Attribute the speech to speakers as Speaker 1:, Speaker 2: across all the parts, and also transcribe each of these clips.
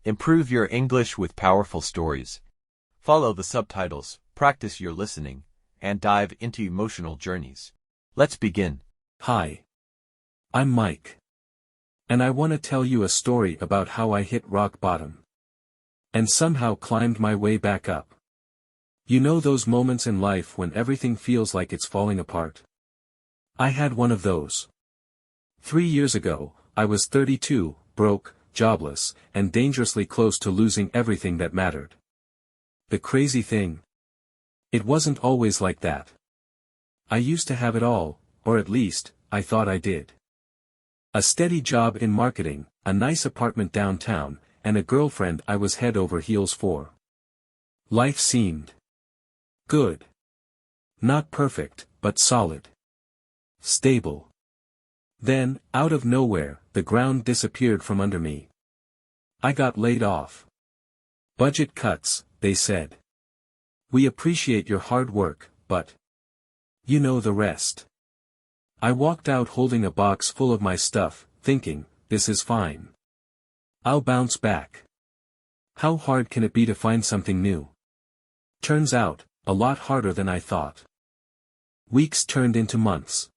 Speaker 1: Improve your English with powerful stories. Follow the subtitles, practice your listening, and dive into emotional journeys. Let's begin.
Speaker 2: Hi. I'm Mike. And I want to tell you a story about how I hit rock bottom. And somehow climbed my way back up. You know those moments in life when everything feels like it's falling apart? I had one of those. 3 years ago, I was 32, broke, jobless, and dangerously close to losing everything that mattered. The crazy thing? It wasn't always like that. I used to have it all, or at least, I thought I did. A steady job in marketing, a nice apartment downtown, and a girlfriend I was head over heels for. Life seemed good. Not perfect, but solid. Stable. Then, out of nowhere, the ground disappeared from under me. I got laid off. Budget cuts, they said. We appreciate your hard work, but you know the rest. I walked out holding a box full of my stuff, thinking, this is fine. I'll bounce back. How hard can it be to find something new? Turns out, a lot harder than I thought. Weeks turned into months.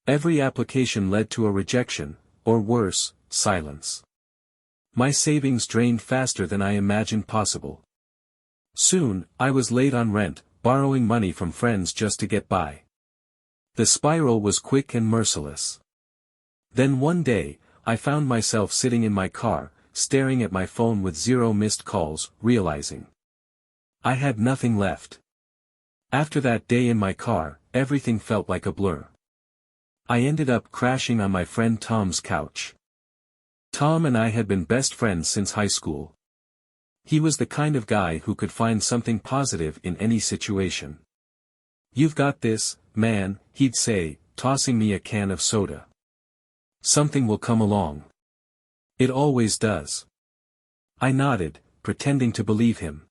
Speaker 2: Every application led to a rejection, or worse, silence. My savings drained faster than I imagined possible. Soon, I was late on rent, borrowing money from friends just to get by. The spiral was quick and merciless. Then one day, I found myself sitting in my car, staring at my phone with 0 missed calls, realizing I had nothing left. After that day in my car, everything felt like a blur. I ended up crashing on my friend Tom's couch. Tom and I had been best friends since high school. He was the kind of guy who could find something positive in any situation. "You've got this, man," he'd say, tossing me a can of soda. "Something will come along. It always does." I nodded, pretending to believe him.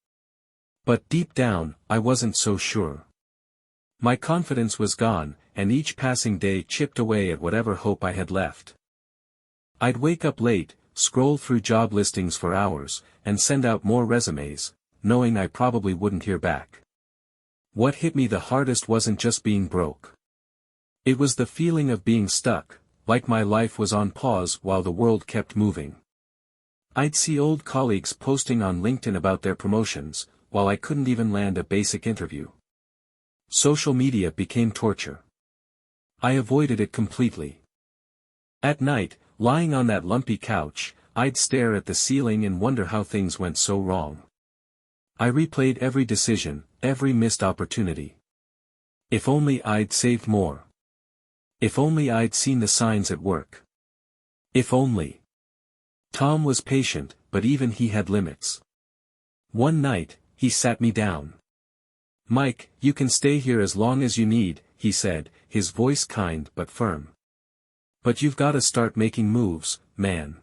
Speaker 2: But deep down, I wasn't so sure. My confidence was gone, and each passing day chipped away at whatever hope I had left. I'd wake up late, scroll through job listings for hours, and send out more resumes, knowing I probably wouldn't hear back. What hit me the hardest wasn't just being broke. It was the feeling of being stuck, like my life was on pause while the world kept moving. I'd see old colleagues posting on LinkedIn about their promotions, while I couldn't even land a basic interview. Social media became torture. I avoided it completely. At night, lying on that lumpy couch, I'd stare at the ceiling and wonder how things went so wrong. I replayed every decision, every missed opportunity. If only I'd saved more. If only I'd seen the signs at work. If only. Tom was patient, but even he had limits. One night, he sat me down. "Mike, you can stay here as long as you need," he said, his voice kind but firm. "But you've got to start making moves, man.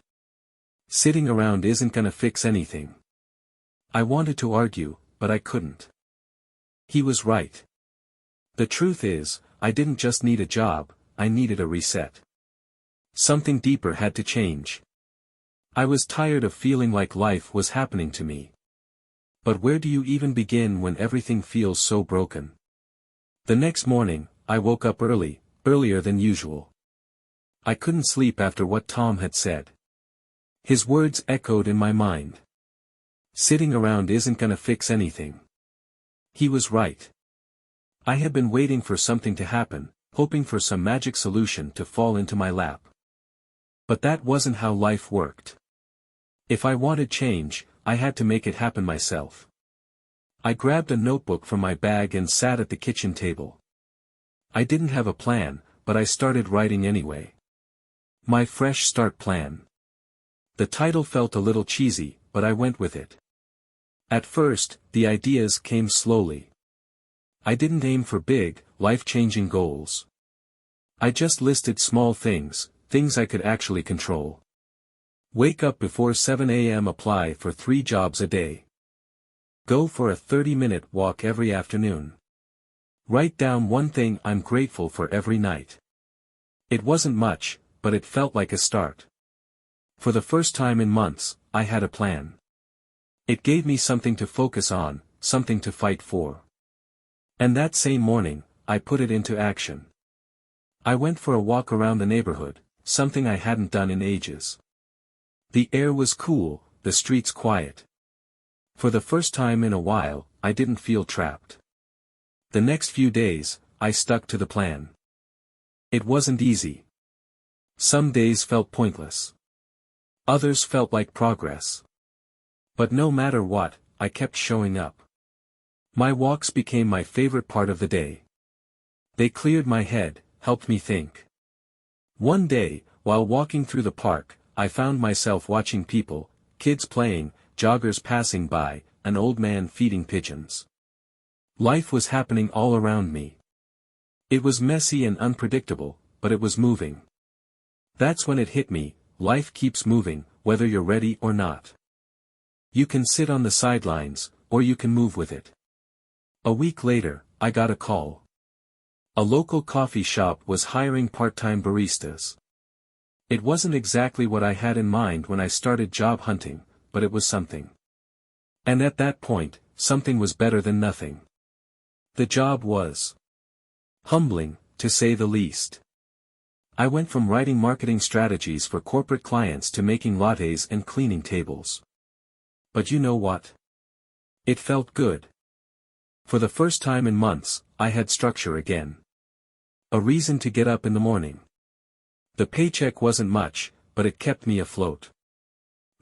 Speaker 2: Sitting around isn't gonna fix anything." I wanted to argue, but I couldn't. He was right. The truth is, I didn't just need a job, I needed a reset. Something deeper had to change. I was tired of feeling like life was happening to me. But where do you even begin when everything feels so broken? The next morning, I woke up early, earlier than usual. I couldn't sleep after what Tom had said. His words echoed in my mind. Sitting around isn't gonna fix anything. He was right. I had been waiting for something to happen, hoping for some magic solution to fall into my lap. But that wasn't how life worked. If I wanted change, I had to make it happen myself. I grabbed a notebook from my bag and sat at the kitchen table. I didn't have a plan, but I started writing anyway. My Fresh Start Plan. The title felt a little cheesy, but I went with it. At first, the ideas came slowly. I didn't aim for big, life-changing goals. I just listed small things, things I could actually control. Wake up before 7 a.m. Apply for 3 jobs a day. Go for a 30-minute walk every afternoon. Write down one thing I'm grateful for every night. It wasn't much, but it felt like a start. For the first time in months, I had a plan. It gave me something to focus on, something to fight for. And that same morning, I put it into action. I went for a walk around the neighborhood, something I hadn't done in ages. The air was cool, the streets quiet. For the first time in a while, I didn't feel trapped. The next few days, I stuck to the plan. It wasn't easy. Some days felt pointless. Others felt like progress. But no matter what, I kept showing up. My walks became my favorite part of the day. They cleared my head, helped me think. One day, while walking through the park, I found myself watching people, kids playing, joggers passing by, an old man feeding pigeons. Life was happening all around me. It was messy and unpredictable, but it was moving. That's when it hit me, life keeps moving, whether you're ready or not. You can sit on the sidelines, or you can move with it. A week later, I got a call. A local coffee shop was hiring part-time baristas. It wasn't exactly what I had in mind when I started job hunting, but it was something. And at that point, something was better than nothing. The job was humbling, to say the least. I went from writing marketing strategies for corporate clients to making lattes and cleaning tables. But you know what? It felt good. For the first time in months, I had structure again. A reason to get up in the morning. The paycheck wasn't much, but it kept me afloat.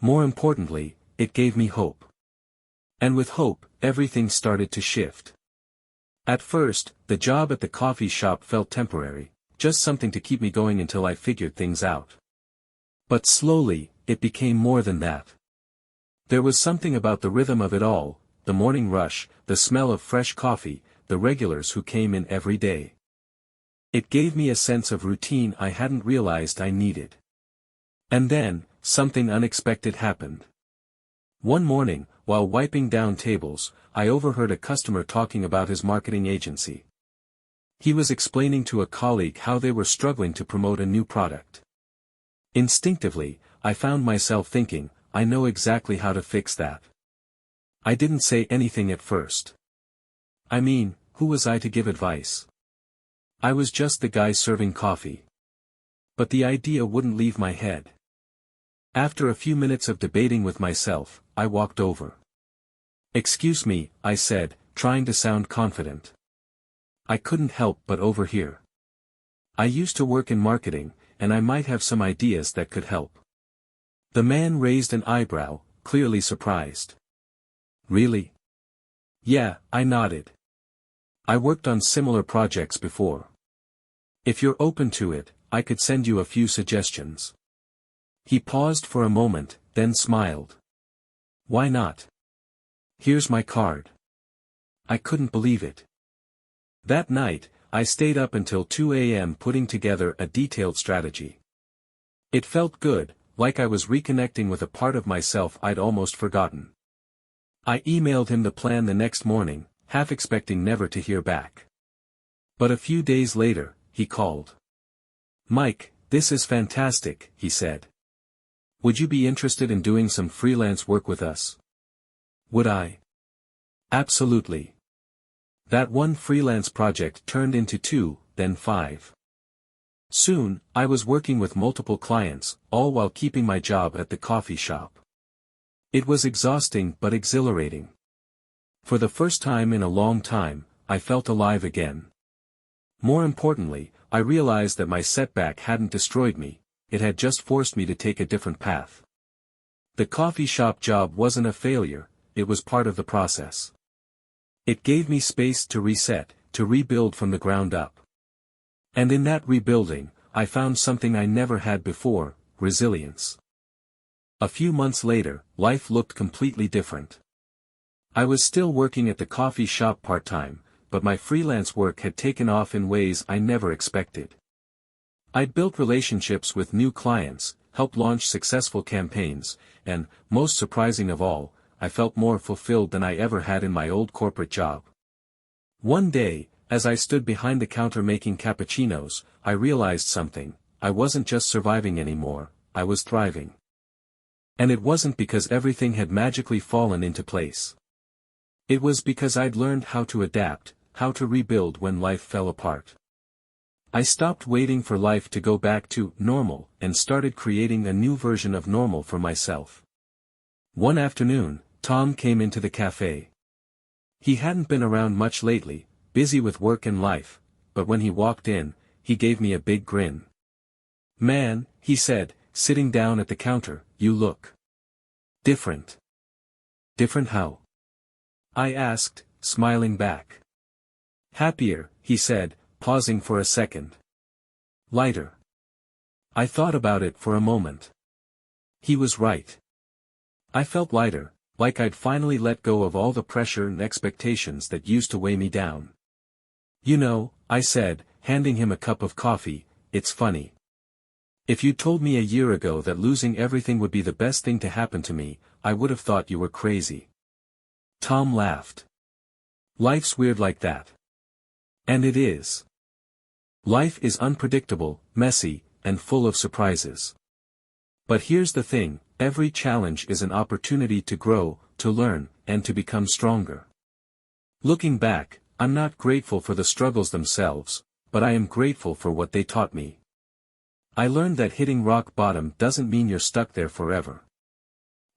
Speaker 2: More importantly, it gave me hope. And with hope, everything started to shift. At first, the job at the coffee shop felt temporary, just something to keep me going until I figured things out. But slowly, it became more than that. There was something about the rhythm of it all, the morning rush, the smell of fresh coffee, the regulars who came in every day. It gave me a sense of routine I hadn't realized I needed. And then, something unexpected happened. One morning, while wiping down tables, I overheard a customer talking about his marketing agency. He was explaining to a colleague how they were struggling to promote a new product. Instinctively, I found myself thinking, I know exactly how to fix that. I didn't say anything at first. I mean, who was I to give advice? I was just the guy serving coffee. But the idea wouldn't leave my head. After a few minutes of debating with myself, I walked over. "Excuse me," I said, trying to sound confident. I couldn't help but overhear. I used to work in marketing, and I might have some ideas that could help. The man raised an eyebrow, clearly surprised. "Really?" "Yeah," I nodded. "I worked on similar projects before. If you're open to it, I could send you a few suggestions." He paused for a moment, then smiled. "Why not? Here's my card." I couldn't believe it. That night, I stayed up until 2 a.m. putting together a detailed strategy. It felt good, like I was reconnecting with a part of myself I'd almost forgotten. I emailed him the plan the next morning, half expecting never to hear back. But a few days later, he called. "Mike, this is fantastic," he said. "Would you be interested in doing some freelance work with us?" Would I? Absolutely. That one freelance project turned into 2, then 5. Soon, I was working with multiple clients, all while keeping my job at the coffee shop. It was exhausting but exhilarating. For the first time in a long time, I felt alive again. More importantly, I realized that my setback hadn't destroyed me, it had just forced me to take a different path. The coffee shop job wasn't a failure, it was part of the process. It gave me space to reset, to rebuild from the ground up. And in that rebuilding, I found something I never had before, resilience. A few months later, life looked completely different. I was still working at the coffee shop part-time, but my freelance work had taken off in ways I never expected. I'd built relationships with new clients, helped launch successful campaigns, and, most surprising of all, I felt more fulfilled than I ever had in my old corporate job. One day, as I stood behind the counter making cappuccinos, I realized something. I wasn't just surviving anymore, I was thriving. And it wasn't because everything had magically fallen into place. It was because I'd learned how to adapt, how to rebuild when life fell apart. I stopped waiting for life to go back to normal and started creating a new version of normal for myself. One afternoon, Tom came into the cafe. He hadn't been around much lately, busy with work and life, but when he walked in, he gave me a big grin. "Man," he said, sitting down at the counter, "you look different." "Different how?" I asked, smiling back. "Happier," he said, pausing for a second. "Lighter." I thought about it for a moment. He was right. I felt lighter, like I'd finally let go of all the pressure and expectations that used to weigh me down. "You know," I said, handing him a cup of coffee, "it's funny. If you'd told me a year ago that losing everything would be the best thing to happen to me, I would have thought you were crazy." Tom laughed. "Life's weird like that." And it is. Life is unpredictable, messy, and full of surprises. But here's the thing, every challenge is an opportunity to grow, to learn, and to become stronger. Looking back, I'm not grateful for the struggles themselves, but I am grateful for what they taught me. I learned that hitting rock bottom doesn't mean you're stuck there forever.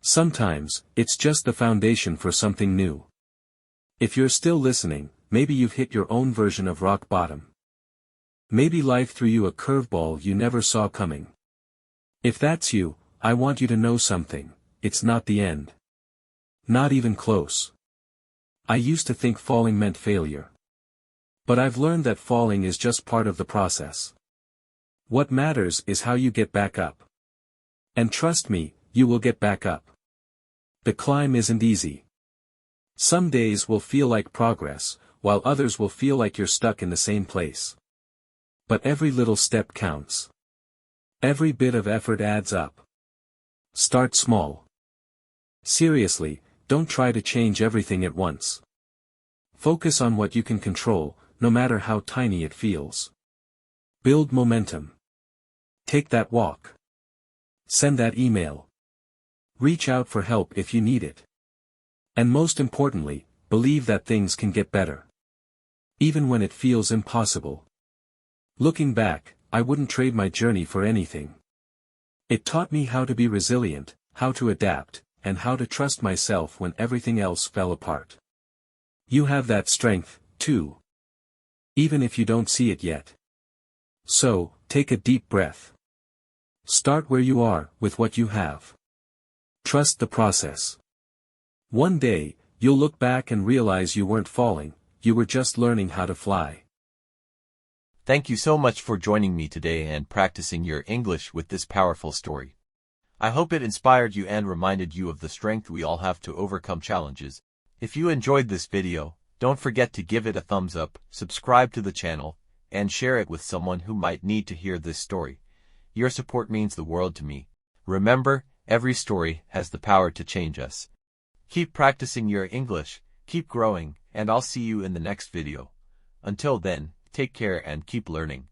Speaker 2: Sometimes, it's just the foundation for something new. If you're still listening, maybe you've hit your own version of rock bottom. Maybe life threw you a curveball you never saw coming. If that's you, I want you to know something, it's not the end. Not even close. I used to think falling meant failure. But I've learned that falling is just part of the process. What matters is how you get back up. And trust me, you will get back up. The climb isn't easy. Some days will feel like progress, while others will feel like you're stuck in the same place. But every little step counts. Every bit of effort adds up. Start small. Seriously, don't try to change everything at once. Focus on what you can control, no matter how tiny it feels. Build momentum. Take that walk. Send that email. Reach out for help if you need it. And most importantly, believe that things can get better. Even when it feels impossible. Looking back, I wouldn't trade my journey for anything. It taught me how to be resilient, how to adapt, and how to trust myself when everything else fell apart. You have that strength, too. Even if you don't see it yet. So, take a deep breath. Start where you are, with what you have. Trust the process. One day, you'll look back and realize you weren't falling, you were just learning how to fly.
Speaker 1: Thank you so much for joining me today and practicing your English with this powerful story. I hope it inspired you and reminded you of the strength we all have to overcome challenges. If you enjoyed this video, don't forget to give it a thumbs up, subscribe to the channel, and share it with someone who might need to hear this story. Your support means the world to me. Remember, every story has the power to change us. Keep practicing your English, keep growing, and I'll see you in the next video. Until then, take care and keep learning.